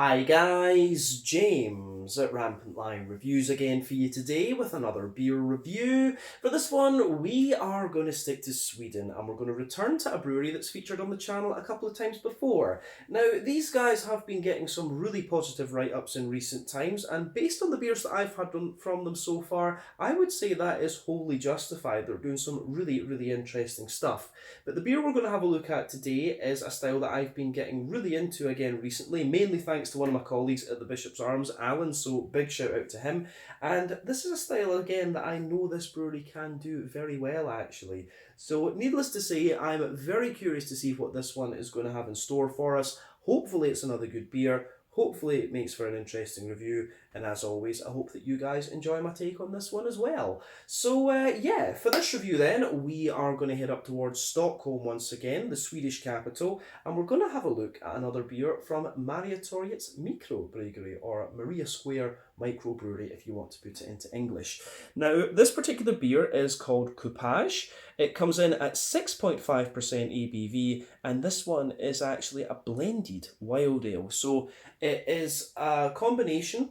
Hi guys, James at Rampant Lion Reviews again for you today with another beer review. For this one, we are going to stick to Sweden and we're going to return to a brewery that's featured on the channel a couple of times before. Now, these guys have been getting some really positive write-ups in recent times, and based on the beers that I've had from them so far, I would say that is wholly justified. They're doing some really interesting stuff. But the beer we're going to have a look at today is a style that I've been getting really into again recently, mainly thanks to one of my colleagues at the Bishop's Arms, Alan, so big shout out to him. And this is a style again that I know this brewery can do very well actually. So needless to say, I'm very curious to see what this one is going to have in store for us. Hopefully it's another good beer. Hopefully it makes for an interesting review, and as always, I hope that you guys enjoy my take on this one as well. So yeah, for this review then, we are going to head up towards Stockholm once again, the Swedish capital, and we're going to have a look at another beer from Mariatorgets Mikrobryggeri, or Maria Square Microbrewery if you want to put it into English. Now, this particular beer is called Coupage. It comes in at 6.5% ABV, and this one is actually a blended wild ale. So it is a combination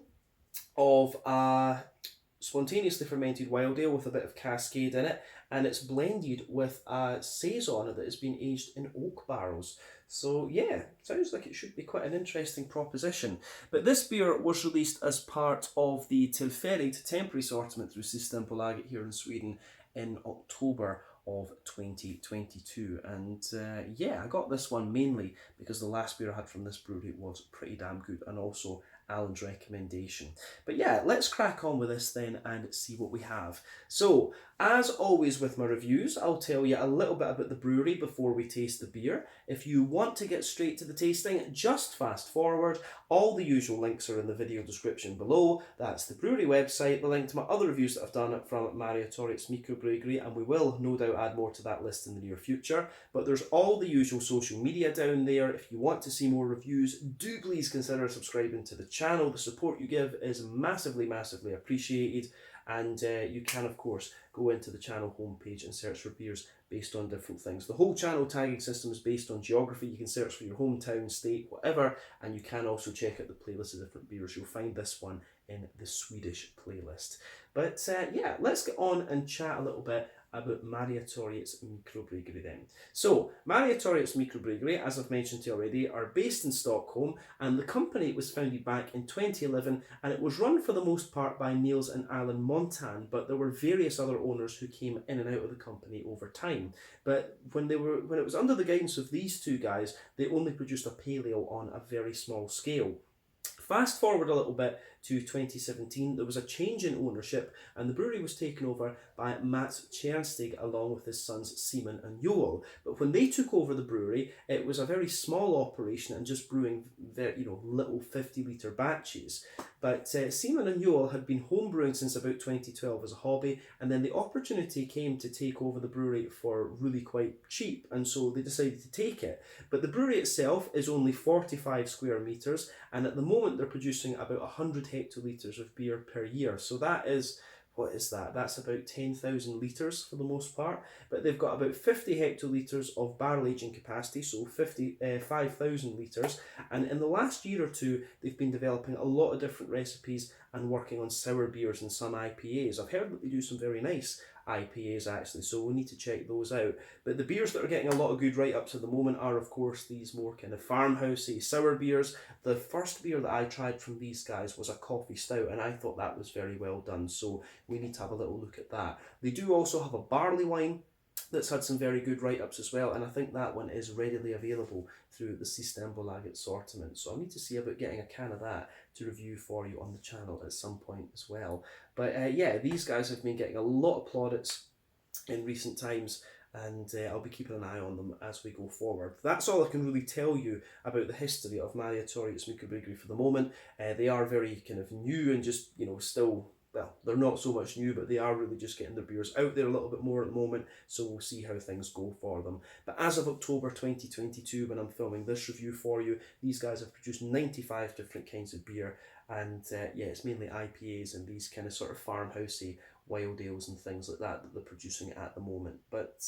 of a spontaneously fermented wild ale with a bit of Cascade in it, and it's blended with a Saison that has been aged in oak barrels. So yeah, sounds like it should be quite an interesting proposition. But this beer was released as part of the Tillfälligt temporary assortment through Systembolaget here in Sweden in October of 2022, and yeah, I got this one mainly because the last beer I had from this brewery was pretty damn good, and also Alan's recommendation. But yeah, let's crack on with this then and see what we have. So, as always with my reviews, I'll tell you a little bit about the brewery before we taste the beer. If you want to get straight to the tasting, just fast forward. All the usual links are in the video description below. That's the brewery website, the link to my other reviews that I've done from Mariatorgets Mikrobryggeri, and we will no doubt add more to that list in the near future. But there's all the usual social media down there. If you want to see more reviews, do please consider subscribing to the channel. The support you give is massively appreciated, and you can of course go into the channel homepage and search for beers based on different things. The whole channel tagging system is based on geography. You can search for your hometown, state, whatever, and you can also check out the playlist of different beers. You'll find this one in the Swedish playlist. But yeah, let's get on and chat a little bit about Mariatorgets Mikrobryggeri then. So, Mariatorgets Mikrobryggeri, as I've mentioned to you already, are based in Stockholm, and the company was founded back in 2011, and it was run for the most part by Niels and Alan Montan, but there were various other owners who came in and out of the company over time. But when it was under the guidance of these two guys, they only produced a pale ale on a very small scale. Fast forward a little bit to 2017, there was a change in ownership, and the brewery was taken over by Mats Tjärnstig along with his sons Simon and Joel. But when they took over the brewery, it was a very small operation and just brewing little 50-litre batches. But Simon and Joel had been homebrewing since about 2012 as a hobby, and then the opportunity came to take over the brewery for really quite cheap, and so they decided to take it. But the brewery itself is only 45 square metres, and at the moment they're producing about 100 hectolitres of beer per year. So that is, what is that? That's about 10,000 litres for the most part. But they've got about 50 hectolitres of barrel aging capacity, so 5,000 litres. And in the last year or two, they've been developing a lot of different recipes and working on sour beers and some IPAs. I've heard that they do some very nice IPAs actually, so we need to check those out. But the beers that are getting a lot of good write-ups at the moment are of course these more kind of farmhousey sour beers. The first beer that I tried from these guys was a coffee stout, and I thought that was very well done, so we need to have a little look at that. They do also have a barley wine that's had some very good write-ups as well, and I think that one is readily available through the Systembolaget assortment, so I need to see about getting a can of that to review for you on the channel at some point as well. But yeah, these guys have been getting a lot of plaudits in recent times, and I'll be keeping an eye on them as we go forward. That's all I can really tell you about the history of Mariatorgets Mikrobryggeri for the moment. They are very kind of new and just, still, well, they're not so much new, but they are really just getting their beers out there a little bit more at the moment, so we'll see how things go for them. But as of October 2022, when I'm filming this review for you, these guys have produced 95 different kinds of beer, and yeah, it's mainly IPAs and these kind of sort of farmhousey wild ales and things like that they're producing at the moment. But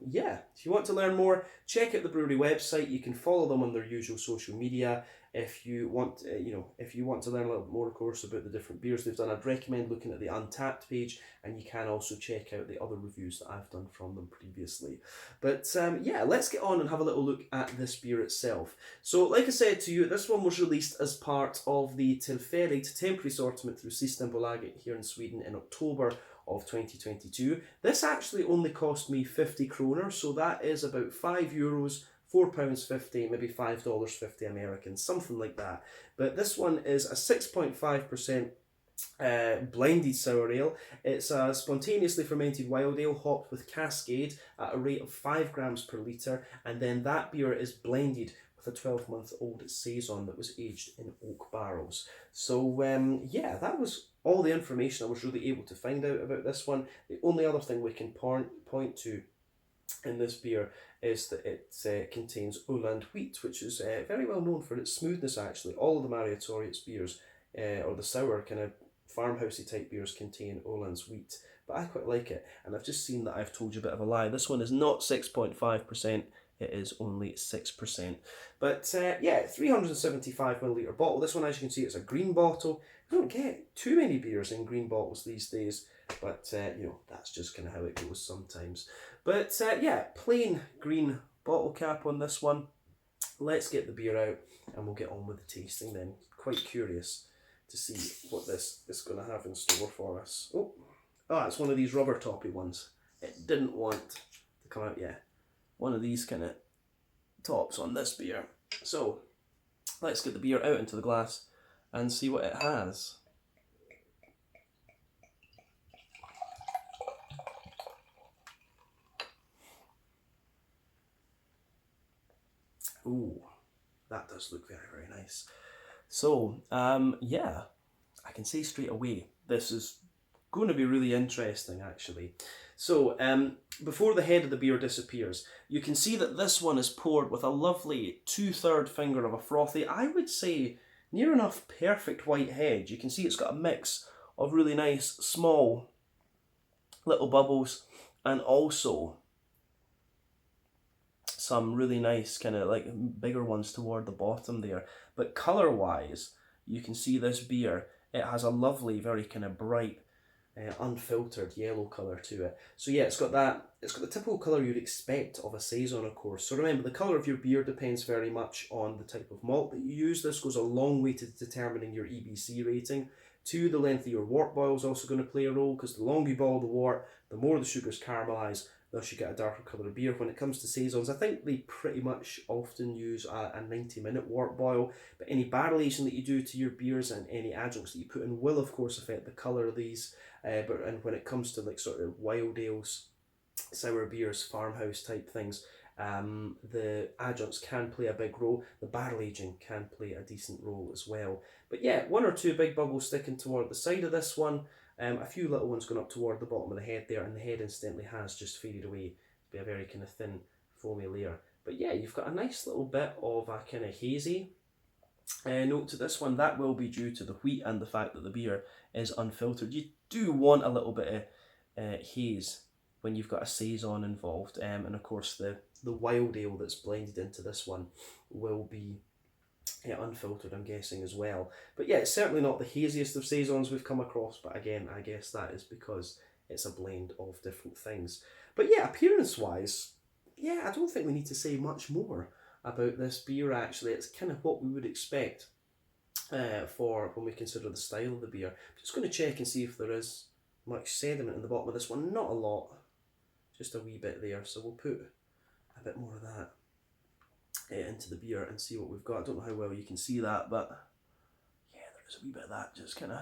yeah, if you want to learn more, check out the brewery website. You can follow them on their usual social media. if you want, if you want to learn a little bit more, of course, about the different beers they've done, I'd recommend looking at the Untappd page, and you can also check out the other reviews that I've done from them previously. But yeah, let's get on and have a little look at this beer itself. So, like I said to you, this one was released as part of the Tillfälligt temporary assortment through Systembolaget here in Sweden in October of 2022. This actually only cost me 50 kronor, so that is about €5, £4.50, maybe $5.50 American, something like that. But this one is a 6.5% blended sour ale. It's a spontaneously fermented wild ale hopped with Cascade at a rate of 5 grams per litre, and then that beer is blended with a 12-month-old Saison that was aged in oak barrels. So yeah, that was all the information I was really able to find out about this one. The only other thing we can point to in this beer is that it contains Öland wheat, which is very well known for its smoothness actually. All of the Mariatorgets beers, or the sour kind of farmhousey type beers, contain Öland's wheat, but I quite like it, and I've just seen that I've told you a bit of a lie. This one is not 6.5%, it is only 6%. But yeah, 375ml bottle. This one, as you can see, it's a green bottle. We don't get too many beers in green bottles these days, but that's just kind of how it goes sometimes. But yeah, plain green bottle cap on this one. Let's get the beer out and we'll get on with the tasting then. Quite curious to see what this is going to have in store for us. Oh, it's one of these rubber toppy ones. It didn't want to come out yet. One of these kind of tops on this beer. So let's get the beer out into the glass and see what it has. Ooh, that does look very, very nice. So, yeah, I can say straight away, this is going to be really interesting actually. So, before the head of the beer disappears, you can see that this one is poured with a lovely 2/3 finger of a frothy, I would say near enough perfect white head. You can see it's got a mix of really nice small little bubbles and also some really nice kind of like bigger ones toward the bottom there. But colour wise, you can see this beer, it has a lovely, very kind of bright, unfiltered yellow colour to it. So yeah, it's got the typical colour you'd expect of a Saison, of course. So remember, the colour of your beer depends very much on the type of malt that you use. This goes a long way to determining your EBC rating. Two, the length of your wort boil is also going to play a role, because the longer you boil the wort, the more the sugars caramelise, thus you get a darker colour of beer. When it comes to Saisons, I think they pretty much often use a 90-minute wort boil, but any barrel aging that you do to your beers and any adjuncts that you put in will of course affect the colour of these. And when it comes to like sort of wild ales, sour beers, farmhouse type things, the adjuncts can play a big role. The barrel aging can play a decent role as well. But yeah, one or two big bubbles sticking toward the side of this one. A few little ones going up toward the bottom of the head there, and the head incidentally has just faded away to be a very kind of thin, foamy layer. But yeah, you've got a nice little bit of a kind of hazy note to this one. That will be due to the wheat and the fact that the beer is unfiltered. You do want a little bit of haze when you've got a Saison involved, and of course the wild ale that's blended into this one will be unfiltered, I'm guessing, as well. But yeah, it's certainly not the haziest of Saisons we've come across, but again, I guess that is because it's a blend of different things. But yeah, appearance-wise, yeah, I don't think we need to say much more about this beer actually. It's kind of what we would expect for when we consider the style of the beer. I'm just going to check and see if there is much sediment in the bottom of this one. Not a lot, just a wee bit there, so we'll put a bit more of that into the beer and see what we've got. I don't know how well you can see that, but yeah, there is a wee bit of that just kind of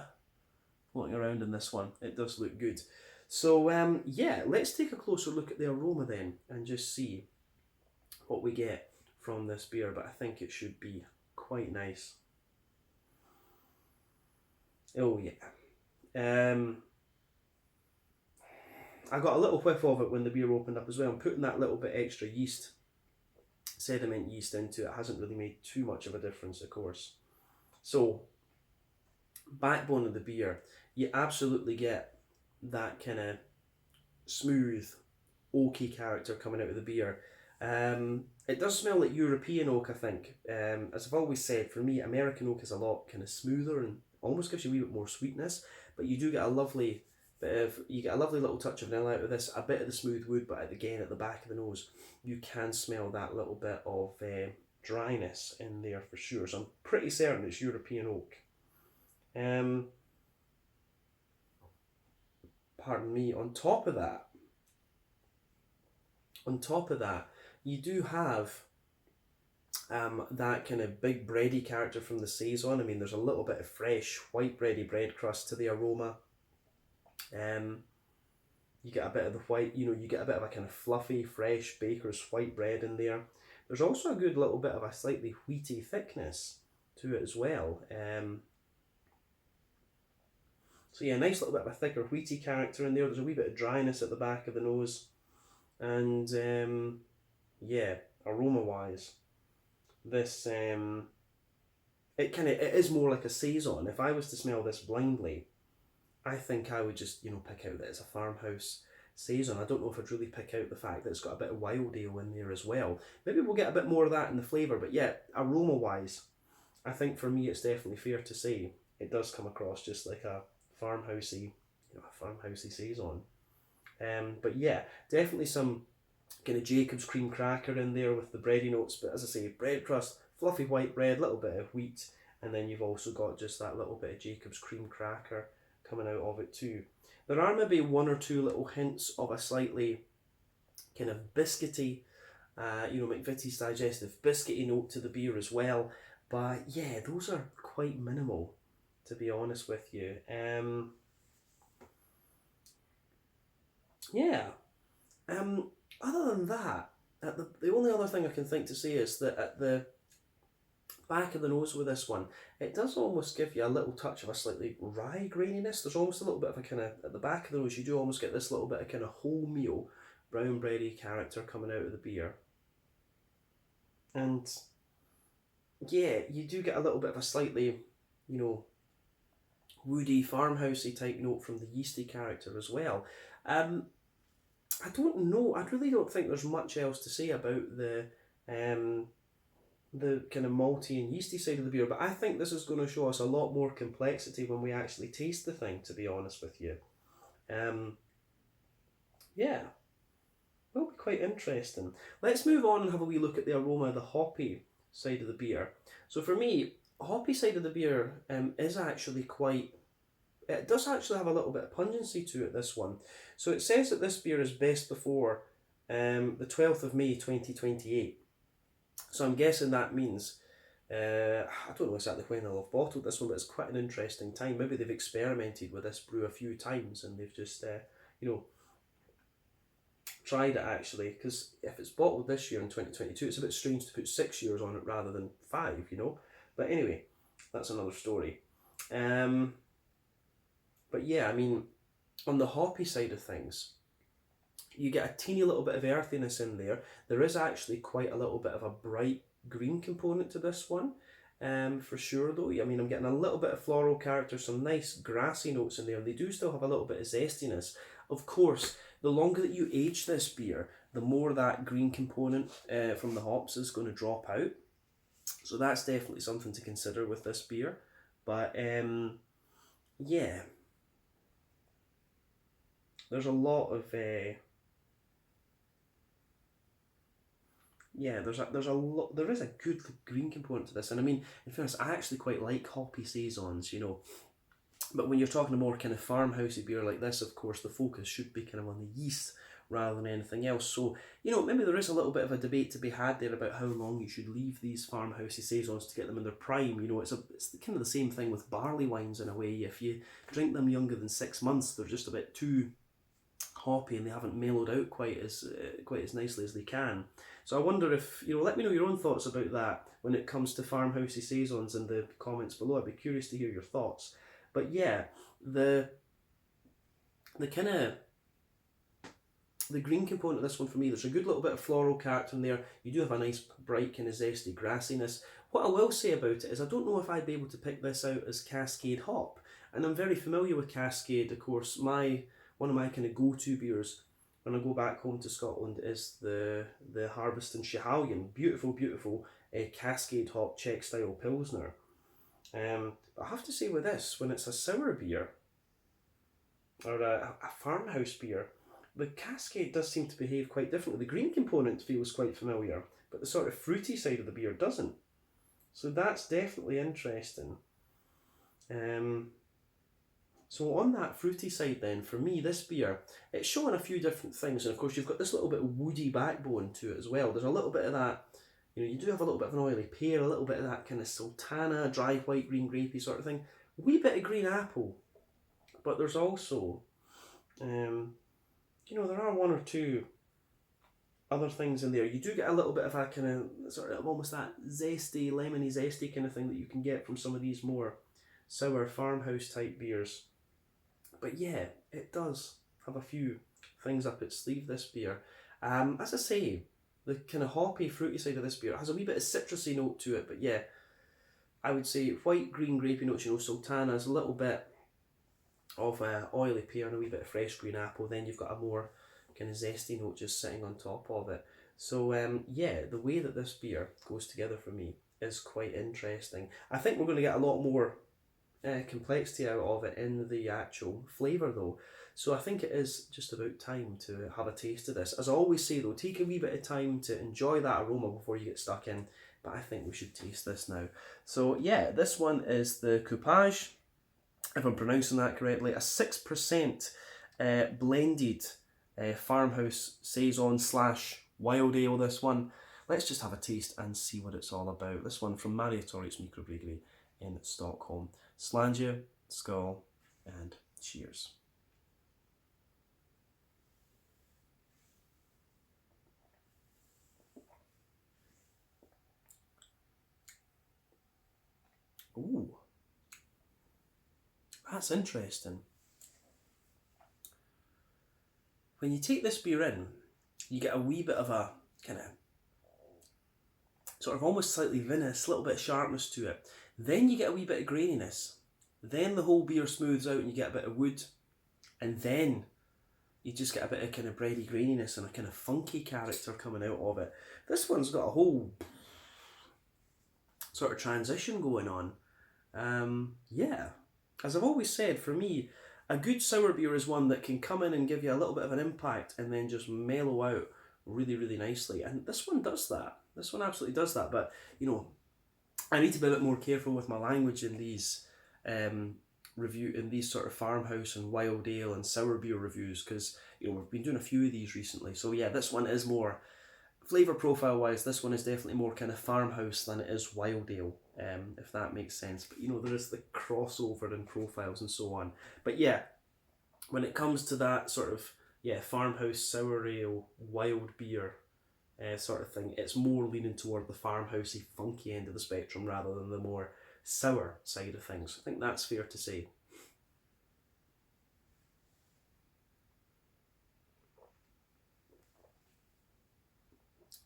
floating around in this one. It does look good. So yeah, let's take a closer look at the aroma then and just see what we get from this beer, but I think it should be quite nice. Oh yeah. I got a little whiff of it when the beer opened up as well. I'm putting that little bit extra yeast, sediment yeast into it. Hasn't really made too much of a difference, of course. So, backbone of the beer, you absolutely get that kind of smooth, oaky character coming out of the beer. It does smell like European oak, I think. As I've always said, for me, American oak is a lot kind of smoother and almost gives you a wee bit more sweetness. But you do get a lovely you get a lovely little touch of vanilla out of this, a bit of the smooth wood, but again, at the back of the nose, you can smell that little bit of dryness in there for sure. So I'm pretty certain it's European oak. Pardon me. On top of that, you do have that kind of big bready character from the Saison. I mean, there's a little bit of fresh white bready bread crust to the aroma. You get a bit of the white, you get a bit of a kind of fluffy, fresh baker's white bread in there. There's also a good little bit of a slightly wheaty thickness to it as well. So yeah, nice little bit of a thicker wheaty character in there. There's a wee bit of dryness at the back of the nose. And yeah, aroma-wise, this, it is more like a Saison. If I was to smell this blindly, I think I would just, pick out that it's a farmhouse Saison. I don't know if I'd really pick out the fact that it's got a bit of wild ale in there as well. Maybe we'll get a bit more of that in the flavour, but yeah, aroma-wise, I think for me it's definitely fair to say it does come across just like a farmhousey Saison. But yeah, definitely some kind of Jacob's cream cracker in there with the bready notes, but as I say, bread crust, fluffy white bread, little bit of wheat, and then you've also got just that little bit of Jacob's cream cracker coming out of it too. There are maybe one or two little hints of a slightly kind of biscuity, McVitie's digestive biscuity note to the beer as well, but yeah, those are quite minimal, to be honest with you. Other than that, the only other thing I can think to say is that at the back of the nose with this one, it does almost give you a little touch of a slightly rye graininess. There's almost a little bit of a kind of, at the back of the nose, you do almost get this little bit of kind of wholemeal, brown bready character coming out of the beer. And yeah, you do get a little bit of a slightly, woody, farmhousey type note from the yeasty character as well. I don't know. I really don't think there's much else to say about the kind of malty and yeasty side of the beer, but I think this is going to show us a lot more complexity when we actually taste the thing, to be honest with you. Yeah, will be quite interesting. Let's move on and have a wee look at the aroma, the hoppy side of the beer. So for me, hoppy side of the beer is actually quite... It does actually have a little bit of pungency to it, this one. So it says that this beer is best before the 12th of May 2028. So I'm guessing that means, I don't know exactly when they'll have bottled this one, but it's quite an interesting time. Maybe they've experimented with this brew a few times and they've just, tried it actually. Because if it's bottled this year in 2022, it's a bit strange to put 6 years on it rather than 5, But anyway, that's another story. But yeah, I mean, on the hoppy side of things, you get a teeny little bit of earthiness in there. There is actually quite a little bit of a bright green component to this one, for sure though. I mean, I'm getting a little bit of floral character, some nice grassy notes in there, and they do still have a little bit of zestiness. Of course, the longer that you age this beer, the more that green component from the hops is going to drop out. So that's definitely something to consider with this beer. But yeah, there's a lot of there is a good green component to this, and I mean, in fairness, I actually quite like hoppy saisons, but when you're talking a more kind of farmhousey beer like this, of course, the focus should be kind of on the yeast rather than anything else. So, maybe there is a little bit of a debate to be had there about how long you should leave these farmhousey saisons to get them in their prime. It's kind of the same thing with barley wines in a way. If you drink them younger than 6 months, they're just a bit too hoppy and they haven't mellowed out quite as nicely as they can. So I wonder if, let me know your own thoughts about that when it comes to farmhousey saisons in the comments below. I'd be curious to hear your thoughts. But yeah, the green component of this one for me, there's a good little bit of floral character in there. You do have a nice bright kind of zesty grassiness. What I will say about it is I don't know if I'd be able to pick this out as Cascade hop. And I'm very familiar with Cascade, of course. One of my kind of go-to beers when I go back home to Scotland is the Harvest and Schiehallion. Beautiful, beautiful Cascade hop Czech style Pilsner. But I have to say with this, when it's a sour beer, or a farmhouse beer, the Cascade does seem to behave quite differently. The green component feels quite familiar, but the sort of fruity side of the beer doesn't. So that's definitely interesting. So on that fruity side then, for me, this beer, it's showing a few different things. And of course, you've got this little bit of woody backbone to it as well. There's a little bit of that, you do have a little bit of an oily pear, a little bit of that kind of sultana, dry white, green grapey sort of thing. A wee bit of green apple. But there's also, there are one or two other things in there. You do get a little bit of a kind of, sort of almost that zesty, lemony zesty kind of thing that you can get from some of these more sour farmhouse type beers. But yeah, it does have a few things up its sleeve, this beer. As I say, the kind of hoppy, fruity side of this beer has a wee bit of citrusy note to it, but yeah, I would say white, green, grapey notes, sultanas, a little bit of oily pear and a wee bit of fresh green apple. Then you've got a more kind of zesty note just sitting on top of it. So yeah, the way that this beer goes together for me is quite interesting. I think we're going to get a lot more complexity out of it in the actual flavour though. So I think it is just about time to have a taste of this. As I always say though, take a wee bit of time to enjoy that aroma before you get stuck in. But I think we should taste this now. So yeah, this one is the Coupage, if I'm pronouncing that correctly, a 6% blended farmhouse Saison / wild ale, this one. Let's just have a taste and see what it's all about. This one from Mariatorgets Mikrobryggeri in Stockholm. Slange, skull, and cheers. Ooh, that's interesting. When you take this beer in, you get a wee bit of a kind of sort of almost slightly vinous, little bit of sharpness to it. Then you get a wee bit of graininess. Then the whole beer smooths out and you get a bit of wood. And then you just get a bit of kind of bready graininess and a kind of funky character coming out of it. This one's got a whole sort of transition going on. Yeah, as I've always said, for me, a good sour beer is one that can come in and give you a little bit of an impact and then just mellow out really, really nicely. And this one does that. This one absolutely does that. But, I need to be a bit more careful with my language in these in these sort of farmhouse and wild ale and sour beer reviews, because we've been doing a few of these recently. So yeah, this one is more flavour profile wise. This one is definitely more kind of farmhouse than it is wild ale, if that makes sense. But there is the crossover in profiles and so on. But yeah, when it comes to that sort of farmhouse sour ale wild beer sort of thing, it's more leaning toward the farmhousey funky end of the spectrum rather than the more sour side of things. I think that's fair to say.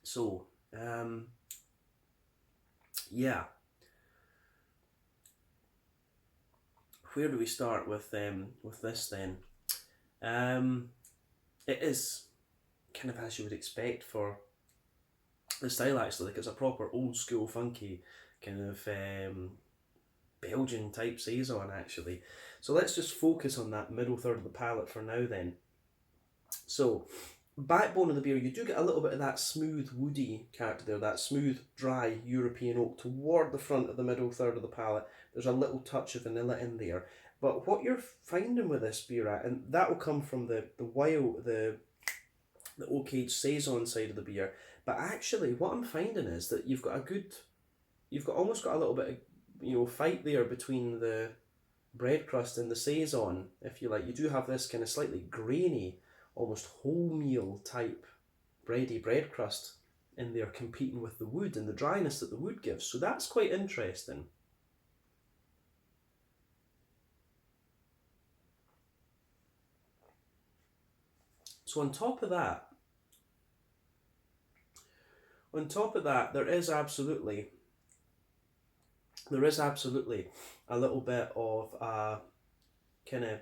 So yeah, where do we start with this then? It is kind of as you would expect for the style, actually. Like, it's a proper old school funky kind of Belgian type Saison, actually. So let's just focus on that middle third of the palate for now then. So backbone of the beer, you do get a little bit of that smooth woody character there, that smooth dry European oak toward the front of the middle third of the palate. There's a little touch of vanilla in there. But what you're finding with this beer, and that will come from the oak aged Saison side of the beer, but actually what I'm finding is that you've almost got a little bit of fight there between the bread crust and the Saison, if you like. You do have this kind of slightly grainy, almost wholemeal type bready bread crust in there competing with the wood and the dryness that the wood gives. So that's quite interesting. So on top of that, there is absolutely a little bit of kind of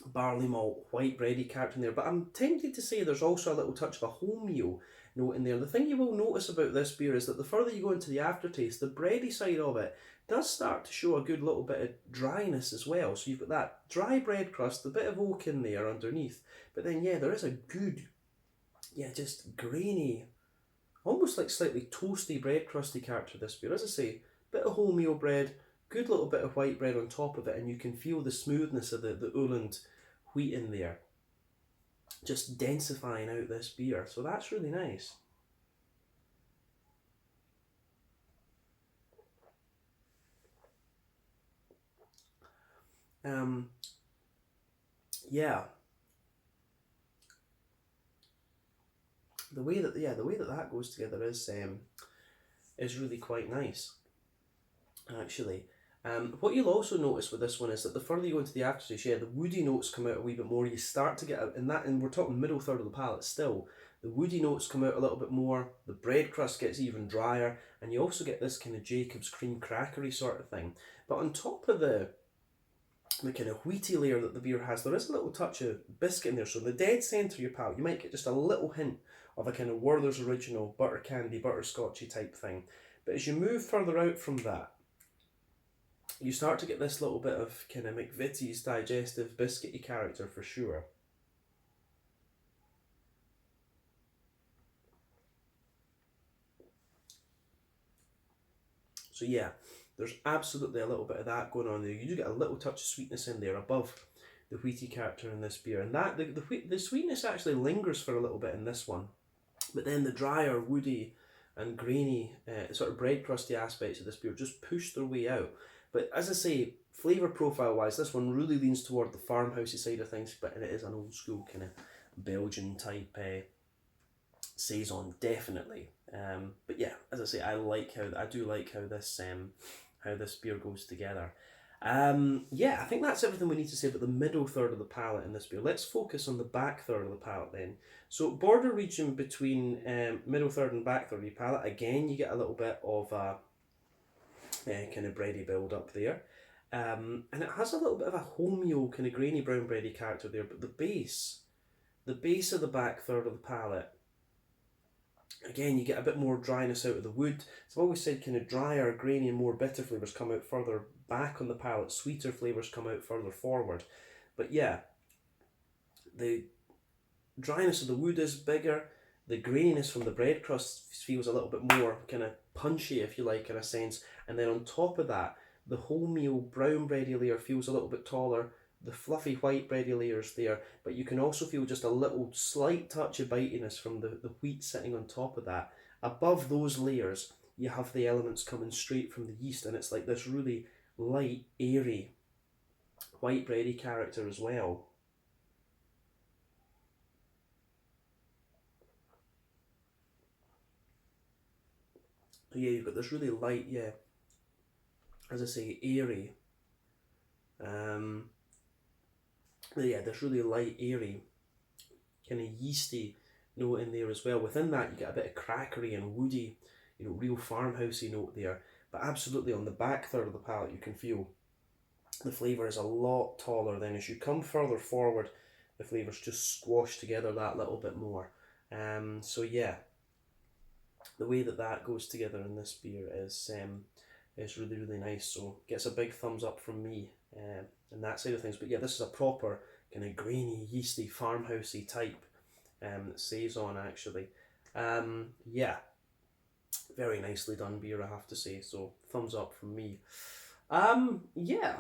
barley malt, white bready character in there, but I'm tempted to say there's also a little touch of a wholemeal note in there. The thing you will notice about this beer is that the further you go into the aftertaste, the bready side of it does start to show a good little bit of dryness as well. So you've got that dry bread crust, a bit of oak in there underneath, but then yeah, there is a good, yeah, just grainy, almost like slightly toasty bread crusty character this beer. As I say, bit of wholemeal bread, good little bit of white bread on top of it, and you can feel the smoothness of the Uland wheat in there, just densifying out this beer. So that's really nice. Um, yeah, the way that that goes together is really quite nice, actually. What you'll also notice with this one is that the further you go into the aftertaste, yeah, the woody notes come out a wee bit more. You start to get out in that, and we're talking middle third of the palate still. The woody notes come out a little bit more. The bread crust gets even drier, and you also get this kind of Jacob's cream crackery sort of thing. But on top of the kind of wheaty layer that the beer has, there is a little touch of biscuit in there. So in the dead centre of your palate, you might get just a little hint of a kind of Werther's Original butter candy, butterscotchy type thing. But as you move further out from that, you start to get this little bit of kind of McVitie's digestive biscuity character for sure. So yeah, there's absolutely a little bit of that going on there. You do get a little touch of sweetness in there above the wheaty character in this beer, and that the sweetness actually lingers for a little bit in this one, but then the drier, woody, and grainy sort of bread crusty aspects of this beer just push their way out. But as I say, flavour profile wise, this one really leans toward the farmhousey side of things, but it is an old school kind of Belgian type Saison, definitely. But yeah, as I say, I do like how this beer goes together. Yeah, I think that's everything we need to say about the middle third of the palate in this beer. Let's focus on the back third of the palate then. So border region between middle third and back third of your palate, again you get a little bit of a kind of bready build up there. And it has a little bit of a wholemeal kind of grainy brown bready character there, but the base of the back third of the palate, again, you get a bit more dryness out of the wood. So I've always said kind of drier, grainy, and more bitter flavours come out further back on the palate. Sweeter flavours come out further forward. But yeah, the dryness of the wood is bigger. The graininess from the bread crust feels a little bit more kind of punchy, if you like, in a sense. And then on top of that, the wholemeal brown bready layer feels a little bit taller. The fluffy white bready layers there, but you can also feel just a little slight touch of bitiness from the wheat sitting on top of that. Above those layers, you have the elements coming straight from the yeast, and it's like this really light, airy, white bready character as well. So yeah, you've got this really light, yeah, as I say, airy, um, yeah, this really light, airy, kind of yeasty note in there as well. Within that, you get a bit of crackery and woody, real farmhousey note there. But absolutely on the back third of the palate, you can feel the flavour is a lot taller. Then as you come further forward, the flavours just squash together that little bit more. So yeah, the way that that goes together in this beer is really, really nice. So gets a big thumbs up from me and that side of things. But yeah, this is a proper kind of grainy, yeasty, farmhousey type Saison actually. Yeah, very nicely done beer, I have to say. So thumbs up from me. Yeah,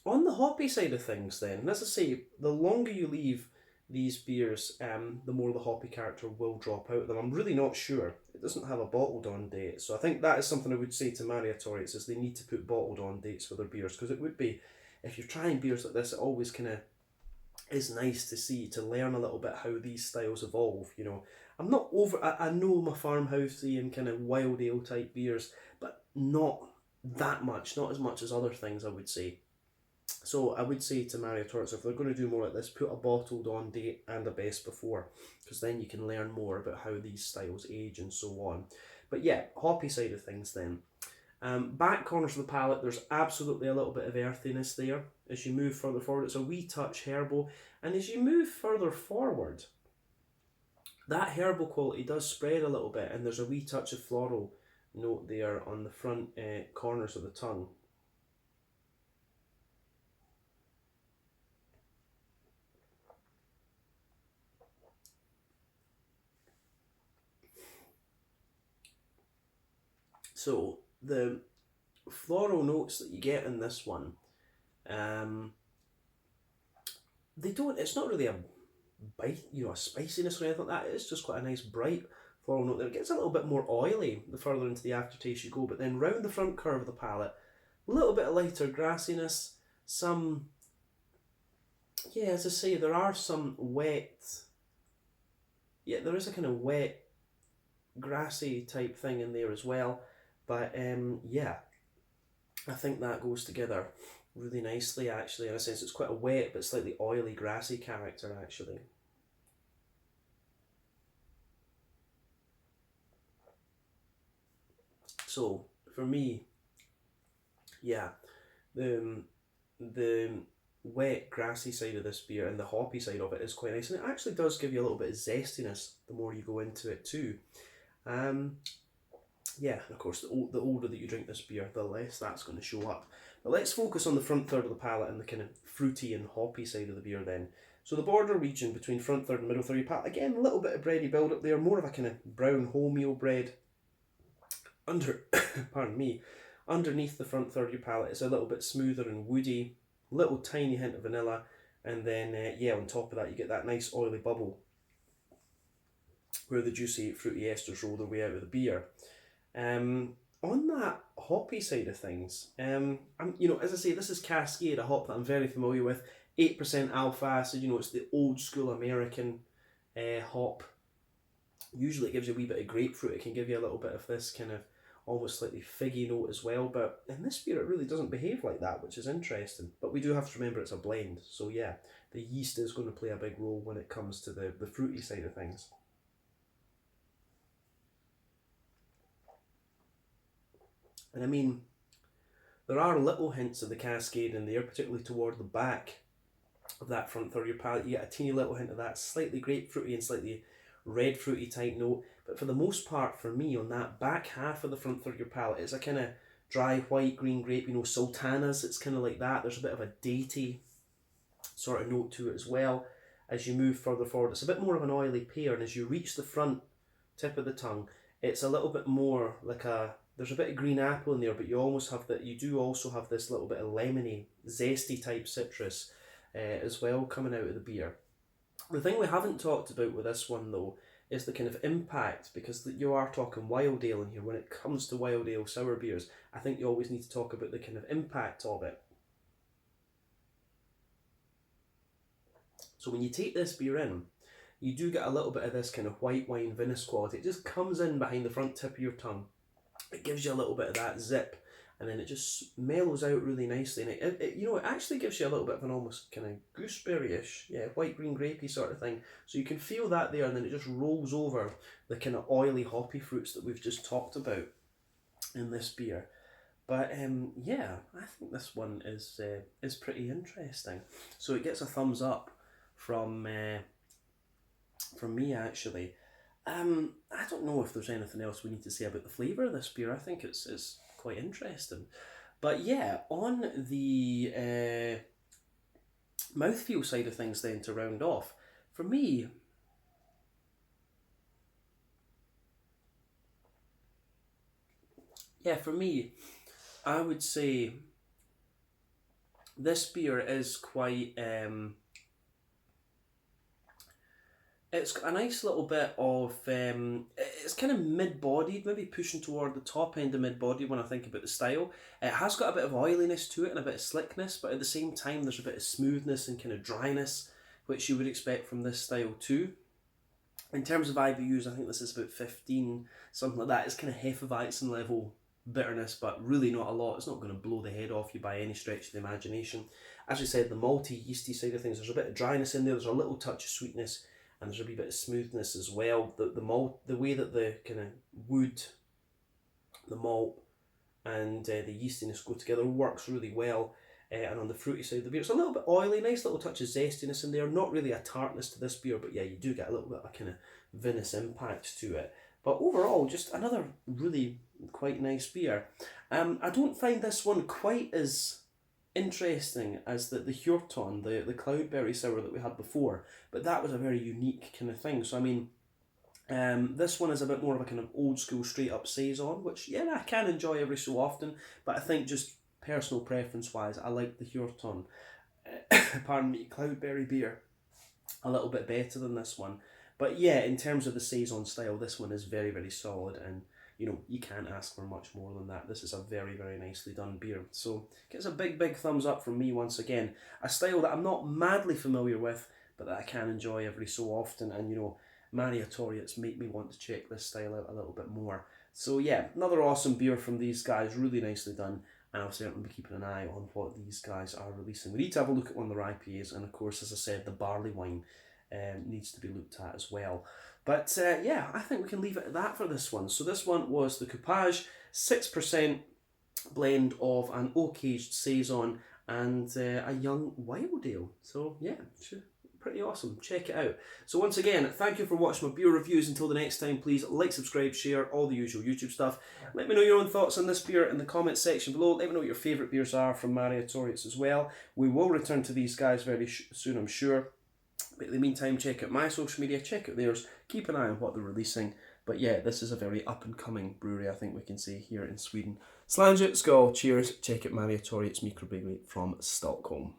on the hoppy side of things then, as I say, the longer you leave these beers, the more the hoppy character will drop out of them. I'm really not sure. It doesn't have a bottled on date, so I think that is something I would say to Mariatorgets is they need to put bottled on dates for their beers, because it would be, if you're trying beers like this, it always kind of is nice to see, to learn a little bit how these styles evolve. I'm not over, I know my farmhousey and kind of wild ale type beers, but not that much, not as much as other things, I would say. So I would say to Mariatorgets, if they're going to do more like this, put a bottled on date and a best before, because then you can learn more about how these styles age and so on. But yeah, hoppy side of things then. Back corners of the palate, there's absolutely a little bit of earthiness there. as you move further forward. It's a wee touch herbal, and as you move further forward, that herbal quality does spread a little bit, and there's a wee touch of floral note there on the front corners of the tongue. So the floral notes that you get in this one, it's not really a bite, a spiciness or anything like that. It's just quite a nice bright floral note there. It gets a little bit more oily the further into the aftertaste you go, but then round the front curve of the palate, a little bit of lighter grassiness, some, as I say, there are some wet, there is a kind of wet, grassy type thing in there as well, but I think that goes together really nicely actually. In a sense, it's quite a wet but slightly oily, grassy character actually. So for me, the wet, grassy side of this beer and the hoppy side of it is quite nice, and it actually does give you a little bit of zestiness the more you go into it too. And of course, the older that you drink this beer, the less that's going to show up. But let's focus on the front third of the palate and the kind of fruity and hoppy side of the beer then. So the border region between front third and middle third of your palate, again, a little bit of bready build up there, more of a kind of brown wholemeal bread. Underneath the front third of your palate, it's a little bit smoother and woody, little tiny hint of vanilla, and then on top of that you get that nice oily bubble where the juicy fruity esters roll their way out of the beer. On that hoppy side of things, as I say, this is Cascade, a hop that I'm very familiar with. 8% alpha acid, it's the old school American hop. Usually it gives you a wee bit of grapefruit. It can give you a little bit of this kind of almost slightly figgy note as well, but in this beer it really doesn't behave like that, which is interesting. But we do have to remember it's a blend, so the yeast is going to play a big role when it comes to the fruity side of things. And I mean, there are little hints of the Cascade in there, particularly toward the back of that front third of your palate. You get a teeny little hint of that slightly grapefruity and slightly red fruity type note. But for the most part, for me, on that back half of the front third of your palate, it's a kind of dry white green grape, sultanas. It's kind of like that. There's a bit of a datey sort of note to it as well. As you move further forward, it's a bit more of an oily pear, and as you reach the front tip of the tongue, it's a little bit more like there's a bit of green apple in there, but you do also have this little bit of lemony, zesty type citrus as well coming out of the beer. The thing we haven't talked about with this one though is the kind of impact, because you are talking wild ale in here. When it comes to wild ale sour beers, I think you always need to talk about the kind of impact of it. So when you take this beer in, you do get a little bit of this kind of white wine vinous quality. It just comes in behind the front tip of your tongue. It gives you a little bit of that zip, and then it just mellows out really nicely, and it actually gives you a little bit of an almost kind of gooseberry-ish, white green grapey sort of thing. So you can feel that there, and then it just rolls over the kind of oily hoppy fruits that we've just talked about in this beer. But I think this one is pretty interesting. So it gets a thumbs up from me actually. I don't know if there's anything else we need to say about the flavour of this beer. I think it's quite interesting. But on the mouthfeel side of things then, to round off, for me, I would say this beer is quite... it's got a nice little bit of, it's kind of mid-bodied, maybe pushing toward the top end of mid-bodied when I think about the style. It has got a bit of oiliness to it and a bit of slickness, but at the same time there's a bit of smoothness and kind of dryness, which you would expect from this style too. In terms of IBUs, I think this is about 15, something like that. It's kind of Hefeweizen level bitterness, but really not a lot. It's not going to blow the head off you by any stretch of the imagination. As we said, the malty, yeasty side of things, there's a bit of dryness in there, there's a little touch of sweetness, and there's a wee bit of smoothness as well. The malt, the way that the kind of wood, the malt, and the yeastiness go together works really well. and on the fruity side of the beer. It's a little bit oily, nice little touch of zestiness in there. Not really a tartness to this beer, but yeah, you do get a little bit of a kind of vinous impact to it. But overall, just another really quite nice beer. I don't find this one quite as interesting as the Hjorton, the cloudberry sour that we had before, but that was a very unique kind of thing. So I mean, this one is a bit more of a kind of old school straight up Saison, which yeah, I can enjoy every so often, but I think just personal preference wise, I like the Hjorton, pardon me, cloudberry beer a little bit better than this one. But yeah, in terms of the Saison style, this one is very, very solid, and you know, you can't ask for much more than that. This is a very, very nicely done beer. So gets a big, big thumbs up from me once again. A style that I'm not madly familiar with, but that I can enjoy every so often. And you know, Mariatorgets make me want to check this style out a little bit more. So yeah, another awesome beer from these guys, really nicely done. And I'll certainly be keeping an eye on what these guys are releasing. We need to have a look at one of their IPAs, and of course, as I said, the barley wine needs to be looked at as well. But yeah, I think we can leave it at that for this one. So this one was the Coupage 6% blend of an oak-aged Saison and a young wild ale. So yeah, pretty awesome. Check it out. So once again, thank you for watching my beer reviews. Until the next time, please like, subscribe, share, all the usual YouTube stuff. Let me know your own thoughts on this beer in the comments section below. Let me know what your favourite beers are from Mariatorgets as well. We will return to these guys very soon, I'm sure. But in the meantime, check out my social media, check out theirs, keep an eye on what they're releasing. But yeah, this is a very up-and-coming brewery, I think we can say, here in Sweden. Slange it, skål, cheers, check out Mariatorgets Mikrobryggeri from Stockholm.